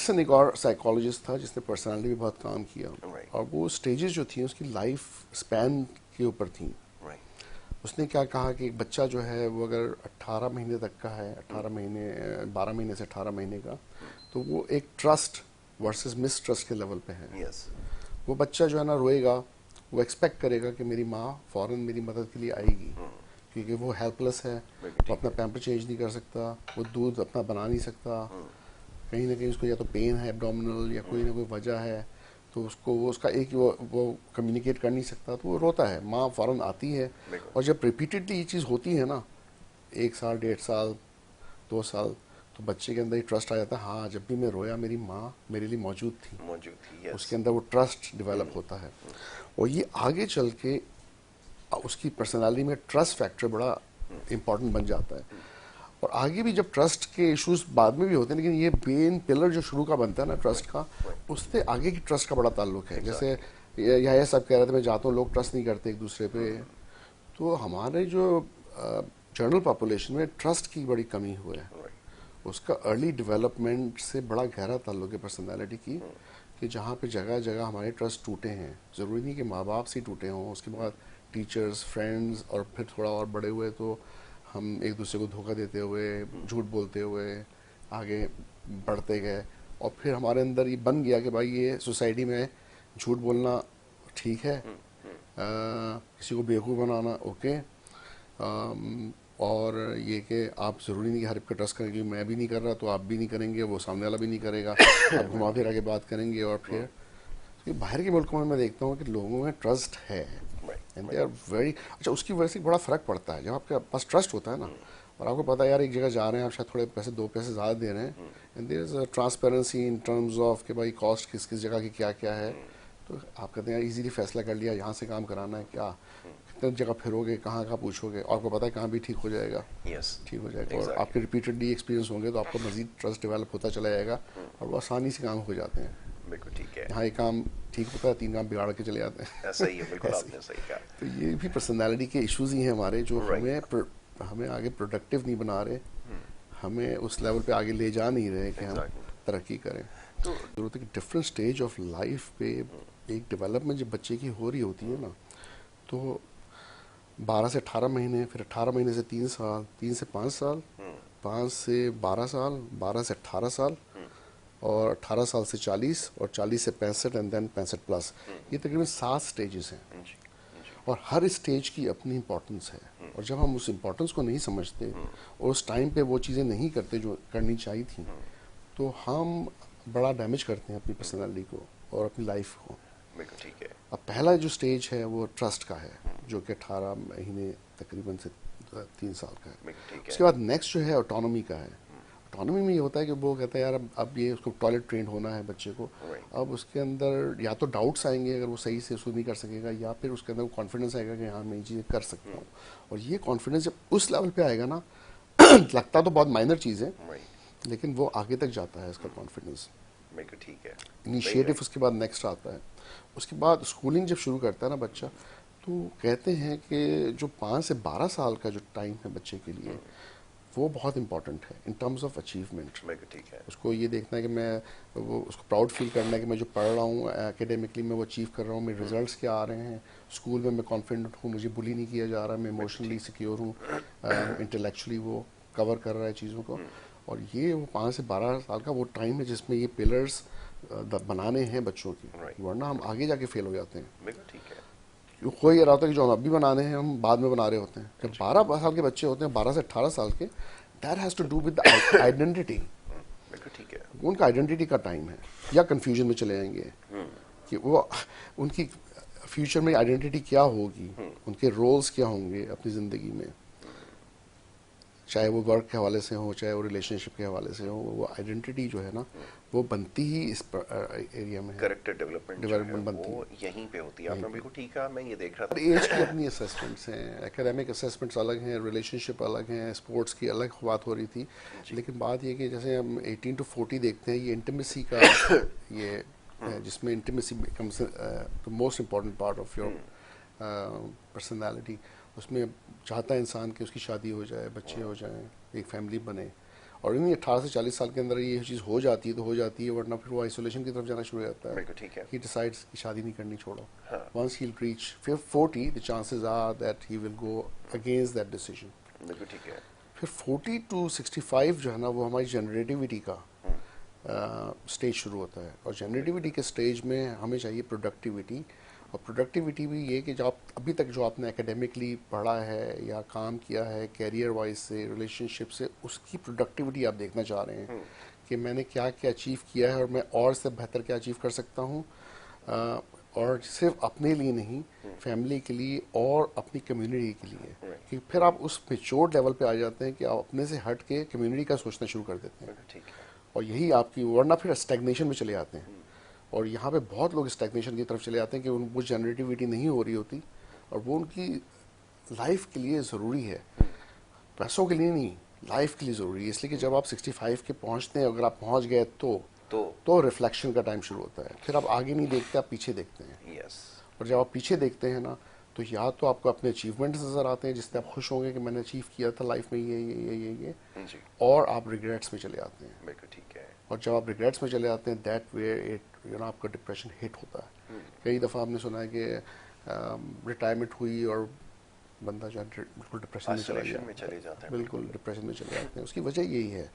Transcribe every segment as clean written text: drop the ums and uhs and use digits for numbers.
Ericsson एक और psychologist था जिसने पर्सनालिटी पे बहुत काम किया, Right. और वो स्टेजेस जो थी उसकी लाइफ स्पैन के ऊपर थी। Right. उसने क्या कहा कि एक बच्चा जो है वो अगर 18 महीने तक का है, 18 महीने 12 महीने से 18 महीने का, तो वो एक ट्रस्ट वर्सेस मिसट्रस्ट के लेवल पे है। Yes. वो बच्चा जो है ना रोएगा, वो एक्सपेक्ट करेगा कि मेरी माँ फ़ौरन मेरी मदद के लिए आएगी, क्योंकि वो हेल्पलेस है, बिल्कुल वो ठीक अपना पैम्पर चेंज नहीं कर सकता, वो दूध अपना बना नहीं सकता, कहीं ना कहीं उसको या तो पेन है एब्डोमिनल या कोई ना कोई वजह है, तो उसको वो उसका एक वो कम्युनिकेट कर नहीं सकता, तो वो रोता है। माँ फ़ौरन आती है, बिल्कुल। और जब रिपीटेडली ये चीज़ होती है ना, 1 साल 1.5 साल 2 साल, तो बच्चे के अंदर ही ट्रस्ट आ जाता है, हाँ जब भी मैं रोया मेरी माँ मेरे लिए मौजूद थी। मौजूद थी। Yes. उसके अंदर वो ट्रस्ट डेवलप होता है, और ये आगे चल के उसकी पर्सनालिटी में ट्रस्ट फैक्टर बड़ा इंपॉर्टेंट बन जाता है। और आगे भी जब ट्रस्ट के इश्यूज बाद में भी होते हैं, लेकिन ये मेन पिलर जो शुरू का बनता है ना ट्रस्ट का, उससे आगे की ट्रस्ट का बड़ा ताल्लुक है। जैसे यह सब कह रहे थे, मैं जाता हूँ लोग ट्रस्ट नहीं करते एक दूसरे पे, तो हमारे जो जनरल पॉपुलेशन में ट्रस्ट की बड़ी कमी हुई है। Right. उसका अर्ली डेवलपमेंट से बड़ा गहरा ताल्लुक है पर्सनालिटी की, कि जहाँ पे जगह जगह हमारे ट्रस्ट टूटे हैं, ज़रूरी नहीं कि माँ बाप से टूटे हों, उसके बाद टीचर्स, फ्रेंड्स, और फिर थोड़ा और बड़े हुए तो हम एक दूसरे को धोखा देते हुए, झूठ बोलते हुए आगे बढ़ते गए, और फिर हमारे अंदर ये बन गया कि भाई ये सोसाइटी में झूठ बोलना ठीक है, किसी को बेवकूफ़ बनाना ओके, और ये कि आप ज़रूरी नहीं कि हर एक पर ट्रस्ट करें, क्योंकि मैं भी नहीं कर रहा तो आप भी नहीं करेंगे, वो सामने वाला भी नहीं करेगा, आप घुमा फिरा के बात करेंगे। और फिर बाहर के मुल्कों में मैं देखता हूँ कि लोगों में ट्रस्ट है, एंड दे आर वेरी अच्छा। उसकी वजह से बड़ा फ़र्क पड़ता है जब आपके पास ट्रस्ट होता है ना, और आपको पता है यार एक जगह जा रहे हैं, आप शायद थोड़े पैसे 2 पैसे ज़्यादा दे रहे हैं, and there is transparency in terms of कि भाई कॉस्ट किस किस जगह की क्या क्या है, तो आप कहते हैं यार इजीली फैसला कर लिया, यहाँ से काम कराना है क्या, कितने जगह फिरोगे, कहाँ कहाँ पूछोगे, और आपको पता है कहाँ भी ठीक हो जाएगा। Yes. ठीक हो जाएगा, और Exactly. आपके रिपीटेडली एक्सपीरियंस होंगे तो आपका मजीद ट्रस्ट डेवलप होता चला जाएगा, और वो आसानी से काम हो जाते हैं। बिल्कुल ठीक है। यहाँ एक काम ठीक होता है, 3 काम बिगाड़ के चले जाते हैं। ऐसा ही है, बिल्कुल ऐसे आपने सही कहा। तो ये भी पर्सनालिटी के इश्यूज ही हैं हमारे, जो Right. हमें आगे प्रोडक्टिव नहीं बना रहे, हमें उस लेवल पे आगे ले जा नहीं रहे कि हम Exactly. तरक्की करें। तो जरूरत है कि डिफरेंट स्टेज ऑफ लाइफ पे एक डेवलपमेंट जब बच्चे की हो रही होती है ना, तो 12 से 18 महीने, फिर 18 महीने से 3 साल, 3 से 5 साल, 5 से 12 साल, 12 से 18 साल, और 18 साल से 40, और 40 से 65, एंड देन 65+। ये तकरीबन 7 स्टेजेस हैं, जी, जी। और हर स्टेज की अपनी इम्पोर्टेंस है, और जब हम उस इम्पोर्टेंस को नहीं समझते और उस टाइम पे वो चीज़ें नहीं करते जो करनी चाहिए थी, तो हम बड़ा डैमेज करते हैं अपनी पर्सनालिटी को और अपनी लाइफ को। बिल्कुल ठीक है। अब पहला जो स्टेज है वो ट्रस्ट का है, जो कि 18 महीने तकरीबन से 3 साल का है। बिल्कुल ठीक उसके है। बाद नेक्स्ट जो है ऑटोनॉमी का है। ऑटोनॉमी में ये होता है कि वो कहता है यार अब ये उसको टॉयलेट ट्रेंड होना है बच्चे को, Right. अब उसके अंदर या तो डाउट्स आएंगे अगर वो सही से उसको नहीं कर सकेगा, या फिर उसके अंदर कॉन्फिडेंस आएगा कि हाँ मैं ये चीज़ें कर सकता हूँ। और ये कॉन्फिडेंस जब उस लेवल पे आएगा ना, लगता तो बहुत माइनर चीज़ है, Right. लेकिन वो आगे तक जाता है इसका कॉन्फिडेंस। बिल्कुल ठीक है। इनिशिएटिव उसके बाद नेक्स्ट आता है। उसके बाद स्कूलिंग जब शुरू करता है ना बच्चा, तो कहते हैं कि जो 5 से 12 साल का जो टाइम है बच्चे के लिए, वो बहुत इंपॉर्टेंट है इन टर्म्स ऑफ अचीवमेंट। बिल्कुल ठीक है। उसको ये देखना है कि मैं वो उसको प्राउड फील करना है कि मैं जो पढ़ रहा हूँ एकेडमिकली मैं वो अचीव कर रहा हूँ, मेरे रिजल्ट्स क्या आ रहे हैं, स्कूल में मैं कॉन्फिडेंट हूँ, मुझे बुली नहीं किया जा रहा, मैं इमोशनली सिक्योर हूँ, इंटेलेक्चुअली वो कवर कर रहा है चीज़ों को। और ये वो 5 से 12 साल का वो टाइम है जिसमें ये पिलर्स बनाने हैं बच्चों की, Right. वरना हम आगे जाके फेल हो जाते हैं। बिल्कुल ठीक है। हो ये रहा होता है कि जो हम अभी बनाने हैं हम बाद में बना रहे होते हैं। जब 12 साल के बच्चे होते हैं, 12 से 18 साल के, that has to do with identity. बिल्कुल ठीक है। उनका आइडेंटिटी का टाइम है, या कंफ्यूजन में चले जाएंगे कि वो उनकी फ्यूचर में आइडेंटिटी क्या होगी, उनके रोल्स क्या होंगे अपनी ज़िंदगी में, चाहे वो वर्क के हवाले से हो, चाहे वो रिलेशनशिप के हवाले से हो। वो आइडेंटिटी जो है ना, वो बनती ही इस एरिया में है। करेक्टर डेवलपमेंट डेवलपमेंट बनती वो यहीं पे होती है। आपने बिल्कुल ठीक कहा। मैं ये देख रहा हर था। एज की अपनी असेसमेंट्स हैं, एकेडमिक असेसमेंट्स अलग हैं, रिलेशनशिप अलग हैं, स्पोर्ट्स की अलग बात हो रही थी। लेकिन बात ये कि जैसे हम 18 to 40 देखते हैं, ये इंटीमेसी का ये है, जिसमें intimacy becomes the most important part of your personality. उसमें चाहता है इंसान कि उसकी शादी हो जाए, बच्चे हो जाएं, एक फैमिली बने, और इन्हीं 18 से 40 साल के अंदर ये चीज़ हो जाती है तो हो जाती है, वरना फिर वो आइसोलेशन की तरफ जाना शुरू हो जाता है. बिल्कुल ठीक है. He decides कि शादी नहीं करनी, छोड़ो. हाँ. Once he'll reach 40, the chances are that he will go against that decision. बिल्कुल ठीक है. फिर 40 to 65 जो है ना, वो हमारी जनरेटिविटी का स्टेज शुरू होता है. और जनरेटिविटी के स्टेज में हमें चाहिए प्रोडक्टिविटी. और प्रोडक्टिविटी भी ये कि जो आप अभी तक जो आपने एकेडमिकली पढ़ा है या काम किया है कैरियर वाइज से, रिलेशनशिप से, उसकी प्रोडक्टिविटी आप देखना चाह रहे हैं कि मैंने क्या क्या अचीव किया है और मैं और से बेहतर क्या अचीव कर सकता हूँ. और सिर्फ अपने लिए नहीं, फैमिली के लिए और अपनी कम्युनिटी के लिए. कि फिर आप उस मेच्योर लेवल पे आ जाते हैं कि आप अपने से हट के कम्युनिटी का सोचना शुरू कर देते हैं. बिल्कुल ठीक है. और यही आपकी, वरना फिर स्टैग्नेशन में चले जाते हैं. और यहाँ पे बहुत लोग स्टैग्नेशन की तरफ चले जाते हैं कि उनको जनरेटिविटी नहीं हो रही होती और वो उनकी लाइफ के लिए ज़रूरी है, पैसों के लिए नहीं, लाइफ के लिए ज़रूरी है. इसलिए कि जब आप 65 के पहुँचते हैं, अगर आप पहुँच गए तो रिफ्लेक्शन का टाइम शुरू होता है. फिर आप आगे नहीं देखते, आप पीछे देखते हैं. यस. और जब आप पीछे देखते हैं ना, तो या तो आपको अपने अचीवमेंट्स नज़र आते हैं जिससे आप खुश होंगे कि मैंने अचीव किया था लाइफ में ये, जी. और आप रिग्रेट्स में चले जाते हैं. बिल्कुल ठीक है. और जब आप रिग्रेट्स में चले जाते हैं, दैट वेयर इट आपका डिप्रेशन हिट होता है. कई दफ़ा आपने सुना है कि रिटायरमेंट हुई और बंदा जो है बिल्कुल डिप्रेशन में चला Isolation गया. में चले जाते हैं. बिल्कुल डिप्रेशन में चले जाते हैं. उसकी वजह यही है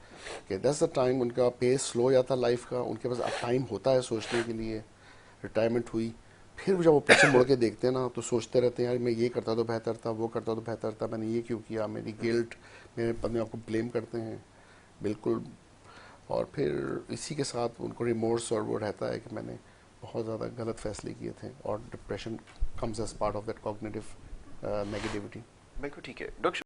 कि दैट्स द टाइम उनका पेस स्लो हो जाता है लाइफ का. उनके पास अब टाइम होता है सोचने के लिए. रिटायरमेंट हुई, फिर जब वो पीछे मुड़ के देखते हैं ना, तो सोचते रहते हैं यार मैं ये करता तो बेहतर था, वो करता तो बेहतर था, मैंने ये क्यों किया, मेरी गिल्ट, मेरे अपने आप को ब्लेम करते हैं. बिल्कुल. और फिर इसी के साथ उनको रिमोर्स और वो रहता है कि मैंने बहुत ज़्यादा गलत फैसले किए थे. और depression comes as part of that cognitive negativity. बिल्कुल ठीक है. डॉक्टर